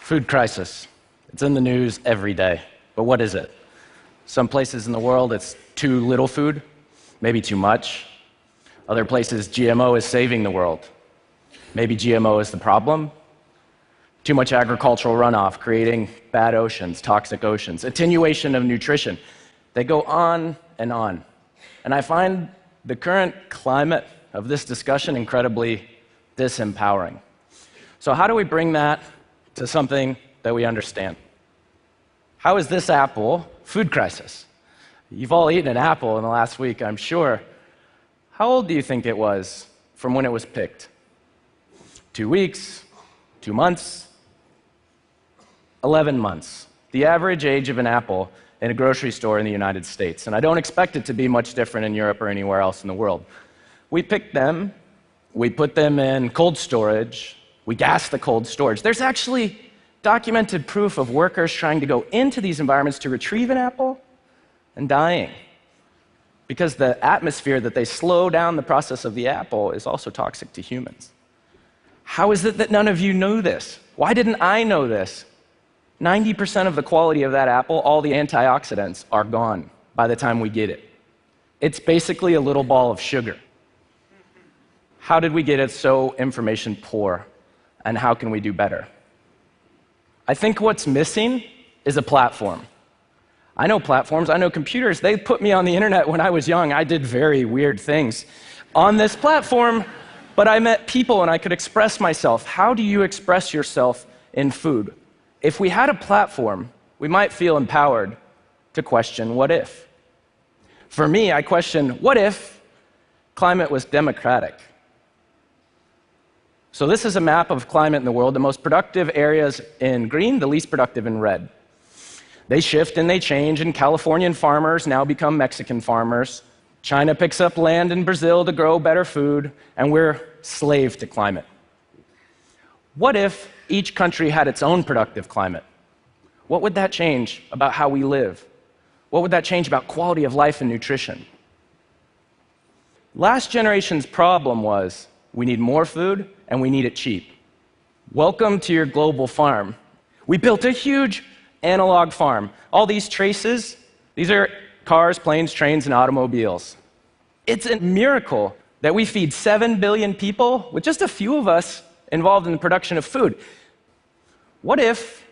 Food crisis. It's in the news every day. But what is it? Some places in the world, it's too little food, maybe too much. Other places, GMO is saving the world. Maybe GMO is the problem. Too much agricultural runoff, creating bad oceans, toxic oceans, attenuation of nutrition. They go on. And I find the current climate of this discussion incredibly disempowering. So how do we bring that to something that we understand? How is this apple food crisis? You've all eaten an apple in the last week, I'm sure. How old do you think it was from when it was picked? 2 weeks? 2 months? 11 months. The average age of an apple in a grocery store in the United States. And I don't expect it to be much different in Europe or anywhere else in the world. We pick them, we put them in cold storage, we gas the cold storage. There's actually documented proof of workers trying to go into these environments to retrieve an apple and dying. Because the atmosphere that they slow down the process of the apple is also toxic to humans. How is it that none of you know this? Why didn't I know this? 90% of the quality of that apple, all the antioxidants, are gone by the time we get it. It's basically a little ball of sugar. How did we get it so information poor? And how can we do better? I think what's missing is a platform. I know platforms, I know computers. They put me on the internet when I was young. I did very weird things on this platform, but I met people and I could express myself. How do you express yourself in food? If we had a platform, we might feel empowered to question what if. For me, I question, what if climate was democratic? So this is a map of climate in the world, the most productive areas in green, the least productive in red. They shift and they change, and Californian farmers now become Mexican farmers. China picks up land in Brazil to grow better food, and we're slave to climate. What if each country had its own productive climate? What would that change about how we live? What would that change about quality of life and nutrition? Last generation's problem was we need more food and we need it cheap. Welcome to your global farm. We built a huge analog farm. All these traces, these are cars, planes, trains, and automobiles. It's a miracle that we feed 7 billion people with just a few of us involved in the production of food. What if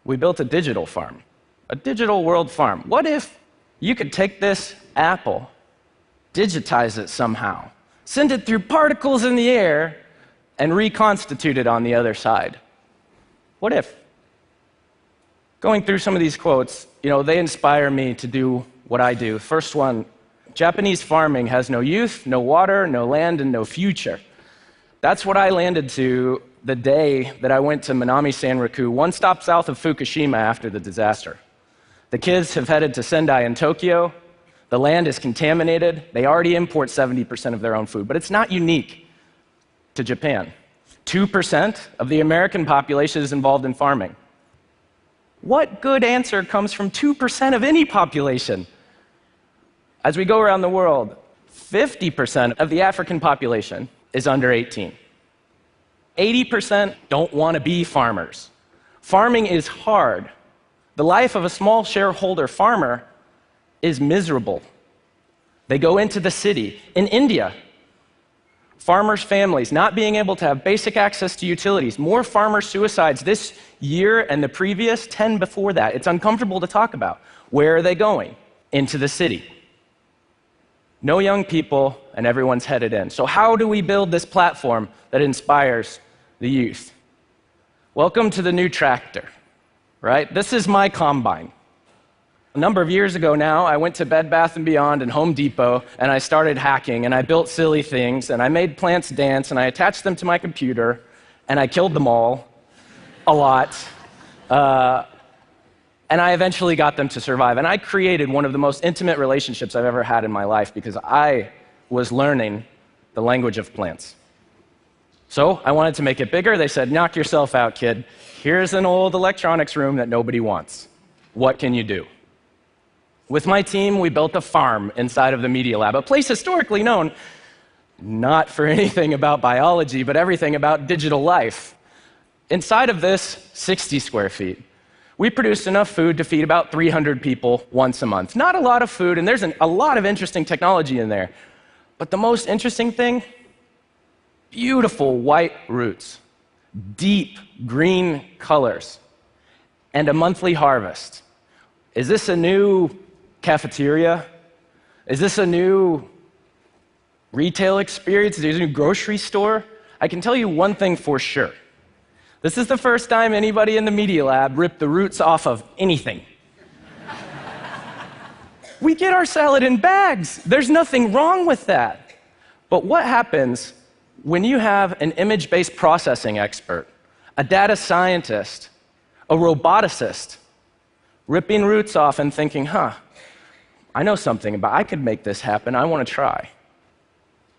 we built a digital farm, a digital world farm? What if you could take this apple, digitize it somehow, send it through particles in the air, and reconstitute it on the other side? What if? Going through some of these quotes, they inspire me to do what I do. First one, Japanese farming has no youth, no water, no land, and no future. That's what I landed to the day that I went to Minami-Sanriku, one stop south of Fukushima after the disaster. The kids have headed to Sendai in Tokyo. The land is contaminated. They already import 70% of their own food, but it's not unique to Japan. 2% of the American population is involved in farming. What good answer comes from 2% of any population? As we go around the world, 50% of the African population is under 18. 80% don't want to be farmers. Farming is hard. The life of a small shareholder farmer is miserable. They go into the city. In India, farmers' families not being able to have basic access to utilities. More farmer suicides this year and the previous 10 before that. It's uncomfortable to talk about. Where are they going? Into the city. No young people, and everyone's headed in. So how do we build this platform that inspires the youth? Welcome to the new tractor, right? This is my combine. A number of years ago now, I went to Bed Bath & Beyond and Home Depot, and I started hacking, and I built silly things, and I made plants dance, and I attached them to my computer, and I killed them all, a lot. And I eventually got them to survive. And I created one of the most intimate relationships I've ever had in my life because I was learning the language of plants. So I wanted to make it bigger. They said, knock yourself out, kid. Here's an old electronics room that nobody wants. What can you do? With my team, we built a farm inside of the Media Lab, a place historically known not for anything about biology, but everything about digital life. Inside of this 60 square feet, we produced enough food to feed about 300 people once a month. Not a lot of food, and there's a lot of interesting technology in there. But the most interesting thing, beautiful white roots, deep green colors, and a monthly harvest. Is this a new cafeteria? Is this a new retail experience? Is this a new grocery store? I can tell you one thing for sure. This is the first time anybody in the Media Lab ripped the roots off of anything. We get our salad in bags. There's nothing wrong with that. But what happens when you have an image-based processing expert, a data scientist, a roboticist, ripping roots off and thinking, I know something about I could make this happen, I want to try.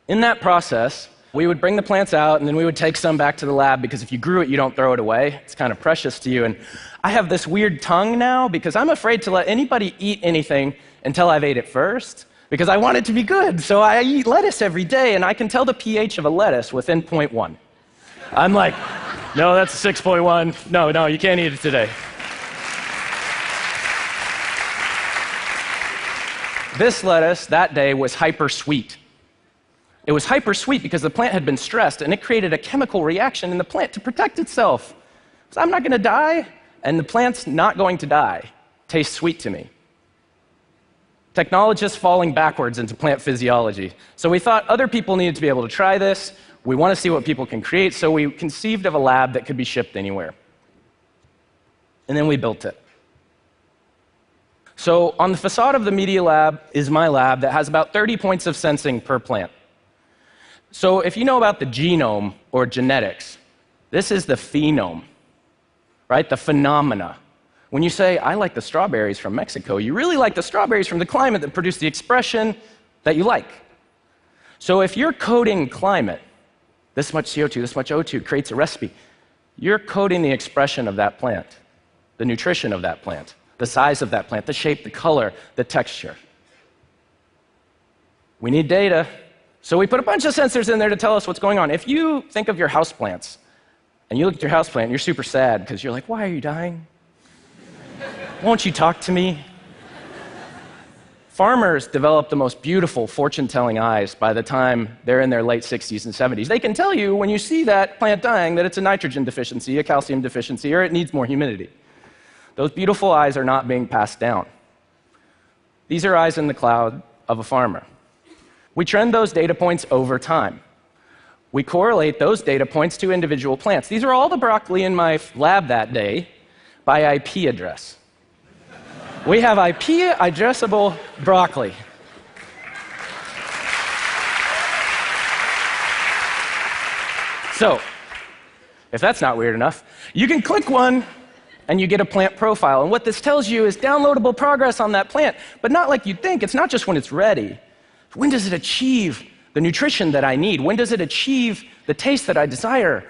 In that process, we would bring the plants out, and then we would take some back to the lab, because if you grew it, you don't throw it away. It's kind of precious to you. And I have this weird tongue now, because I'm afraid to let anybody eat anything until I've ate it first, because I want it to be good. So I eat lettuce every day, and I can tell the pH of a lettuce within 0.1. I'm like, no, that's 6.1. No, you can't eat it today. This lettuce that day was hyper sweet. It was hyper sweet because the plant had been stressed, and it created a chemical reaction in the plant to protect itself. So I'm not going to die, and the plant's not going to die. Tastes sweet to me. Technologists falling backwards into plant physiology. So we thought other people needed to be able to try this. We want to see what people can create, so we conceived of a lab that could be shipped anywhere. And then we built it. So on the facade of the Media Lab is my lab that has about 30 points of sensing per plant. So if you know about the genome or genetics, this is the phenome, right? The phenomena. When you say, I like the strawberries from Mexico, you really like the strawberries from the climate that produce the expression that you like. So if you're coding climate, this much CO2, this much O2 creates a recipe, you're coding the expression of that plant, the nutrition of that plant, the size of that plant, the shape, the color, the texture. We need data. So we put a bunch of sensors in there to tell us what's going on. If you think of your houseplants, and you look at your houseplant, and you're super sad because you're like, why are you dying? Won't you talk to me? Farmers develop the most beautiful fortune-telling eyes by the time they're in their late 60s and 70s. They can tell you when you see that plant dying that it's a nitrogen deficiency, a calcium deficiency, or it needs more humidity. Those beautiful eyes are not being passed down. These are eyes in the cloud of a farmer. We trend those data points over time. We correlate those data points to individual plants. These are all the broccoli in my lab that day by IP address. We have IP addressable broccoli. So, if that's not weird enough, you can click one and you get a plant profile. And what this tells you is downloadable progress on that plant, but not like you'd think. It's not just when it's ready. When does it achieve the nutrition that I need? When does it achieve the taste that I desire?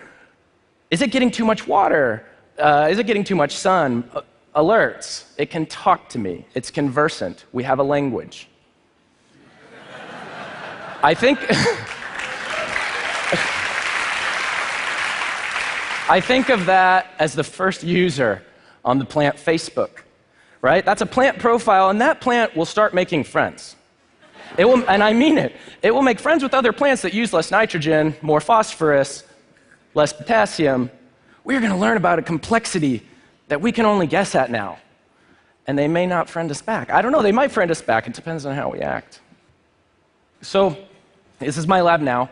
Is it getting too much water? Is it getting too much sun? Alerts. It can talk to me. It's conversant. We have a language. I think of that as the first user on the plant Facebook, right? That's a plant profile, and that plant will start making friends. It will, and I mean it. It will make friends with other plants that use less nitrogen, more phosphorus, less potassium. We're going to learn about a complexity that we can only guess at now. And they may not friend us back. I don't know, they might friend us back. It depends on how we act. So, this is my lab now.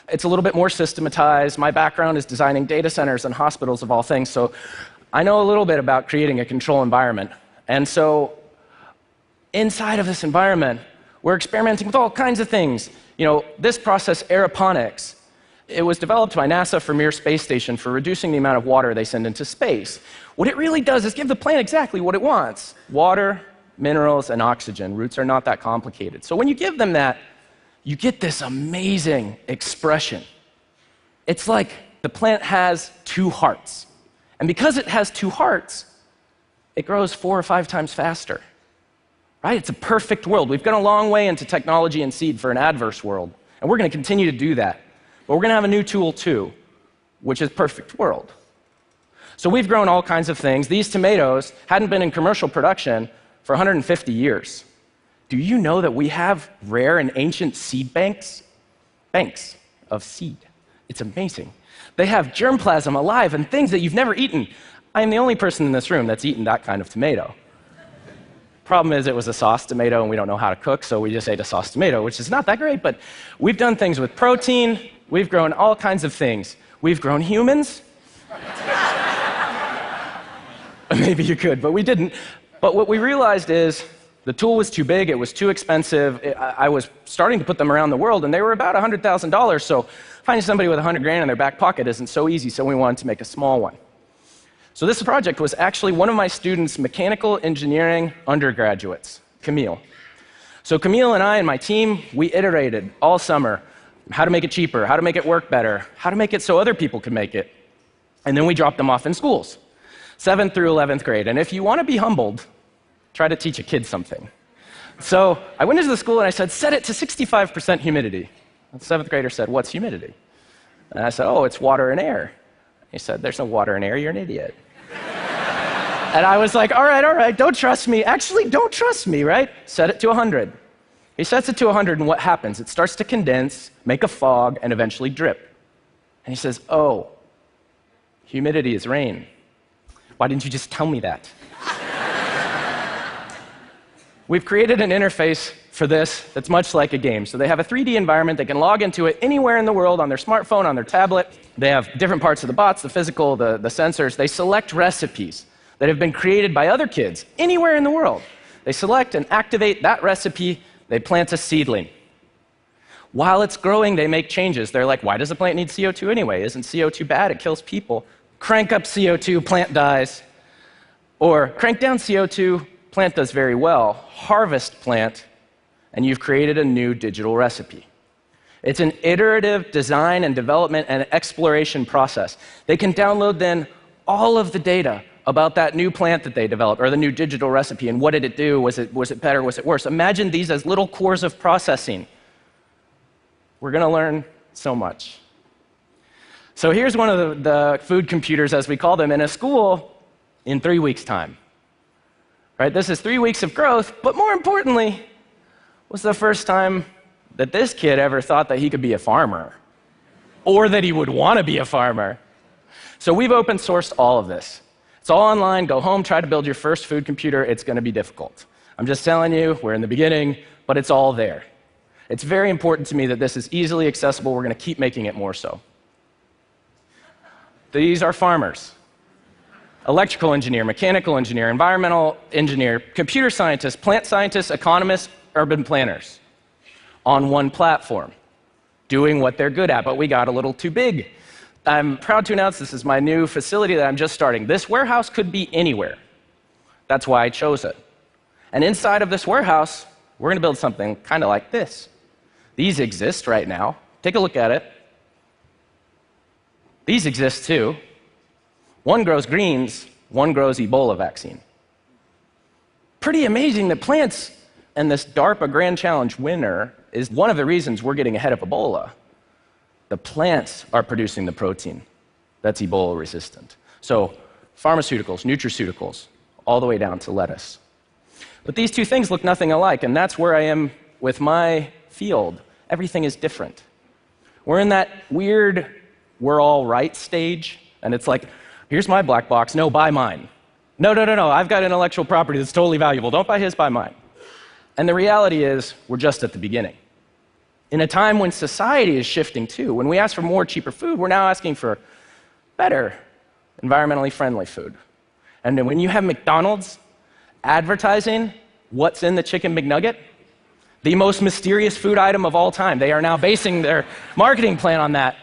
It's a little bit more systematized. My background is designing data centers and hospitals of all things, so I know a little bit about creating a control environment. And so, inside of this environment, we're experimenting with all kinds of things. You know, this process, aeroponics, it was developed by NASA for Mir Space Station for reducing the amount of water they send into space. What it really does is give the plant exactly what it wants: water, minerals, and oxygen. Roots are not that complicated. So when you give them that, you get this amazing expression. It's like the plant has two hearts. And because it has two hearts, it grows 4 or 5 times faster. Right? It's a perfect world. We've gone a long way into technology and seed for an adverse world, and we're going to continue to do that. But we're going to have a new tool too, which is perfect world. So we've grown all kinds of things. These tomatoes hadn't been in commercial production for 150 years. Do you know that we have rare and ancient seed banks? Banks of seed. It's amazing. They have germplasm alive and things that you've never eaten. I am the only person in this room that's eaten that kind of tomato. Problem is, it was a sauce tomato, and we don't know how to cook, so we just ate a sauce tomato, which is not that great, but we've done things with protein. We've grown all kinds of things. We've grown humans. Maybe you could, but we didn't. But what we realized is the tool was too big, it was too expensive. I was starting to put them around the world, and they were about $100,000, so finding somebody with 100 grand in their back pocket isn't so easy, so we wanted to make a small one. So this project was actually one of my students' mechanical engineering undergraduates, Camille. So Camille and I and my team, we iterated all summer how to make it cheaper, how to make it work better, how to make it so other people could make it. And then we dropped them off in schools, 7th through 11th grade. And if you want to be humbled, try to teach a kid something. So I went into the school and I said, set it to 65% humidity. The 7th grader said, what's humidity? And I said, oh, it's water and air. He said, there's no water and air, you're an idiot. And I was like, all right, don't trust me. Actually, don't trust me, right? Set it to 100. He sets it to 100, and what happens? It starts to condense, make a fog, and eventually drip. And he says, oh, humidity is rain. Why didn't you just tell me that? We've created an interface for this that's much like a game. So they have a 3D environment. They can log into it anywhere in the world on their smartphone, on their tablet. They have different parts of the bots, the physical, the sensors. They select recipes that have been created by other kids anywhere in the world. They select and activate that recipe. They plant a seedling. While it's growing, they make changes. They're like, why does the plant need CO2 anyway? Isn't CO2 bad? It kills people. Crank up CO2, plant dies. Or crank down CO2, plant does very well. Harvest plant, and you've created a new digital recipe. It's an iterative design and development and exploration process. They can download then all of the data about that new plant that they developed, or the new digital recipe, and what did it do? Was it better? Was it worse? Imagine these as little cores of processing. We're going to learn so much. So here's one of the food computers, as we call them, in a school in 3 weeks' time. Right? This is 3 weeks of growth, but more importantly, was the first time that this kid ever thought that he could be a farmer, or that he would want to be a farmer. So we've open sourced all of this. It's all online. Go home, try to build your first food computer. It's going to be difficult. I'm just telling you, we're in the beginning, but it's all there. It's very important to me that this is easily accessible. We're going to keep making it more so. These are farmers. Electrical engineer, mechanical engineer, environmental engineer, computer scientist, plant scientists, economists, urban planners on one platform, doing what they're good at, but we got a little too big. I'm proud to announce this is my new facility that I'm just starting. This warehouse could be anywhere. That's why I chose it. And inside of this warehouse, we're going to build something kind of like this. These exist right now. Take a look at it. These exist too. One grows greens, one grows Ebola vaccine. Pretty amazing that plants, and this DARPA Grand Challenge winner is one of the reasons we're getting ahead of Ebola. The plants are producing the protein that's Ebola resistant. So pharmaceuticals, nutraceuticals, all the way down to lettuce. But these two things look nothing alike, and that's where I am with my field. Everything is different. We're in that weird, we're all right stage, and it's like, here's my black box, no, buy mine. No, I've got intellectual property that's totally valuable. Don't buy his, buy mine. And the reality is, we're just at the beginning. In a time when society is shifting too, when we ask for more, cheaper food, we're now asking for better, environmentally friendly food. And then when you have McDonald's advertising what's in the Chicken McNugget, the most mysterious food item of all time, they are now basing their marketing plan on that.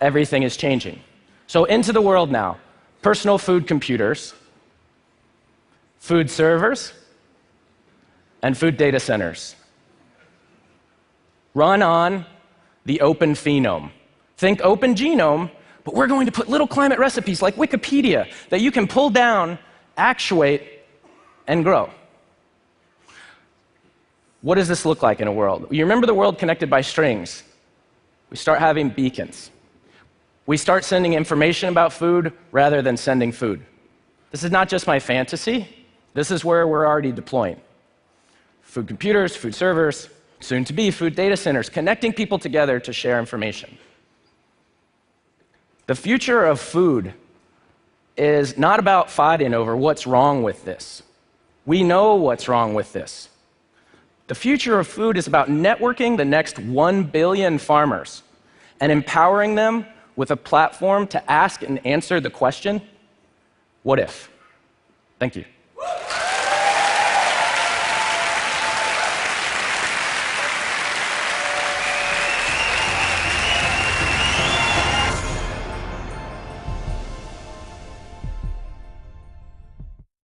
Everything is changing. So into the world now, personal food computers, food servers, and food data centers. Run on the open phenome. Think open genome, but we're going to put little climate recipes like Wikipedia that you can pull down, actuate, and grow. What does this look like in a world? You remember the world connected by strings. We start having beacons. We start sending information about food rather than sending food. This is not just my fantasy. This is where we're already deploying. Food computers, food servers, soon to be food data centers, connecting people together to share information. The future of food is not about fighting over what's wrong with this. We know what's wrong with this. The future of food is about networking the next 1 billion farmers and empowering them with a platform to ask and answer the question, what if? Thank you.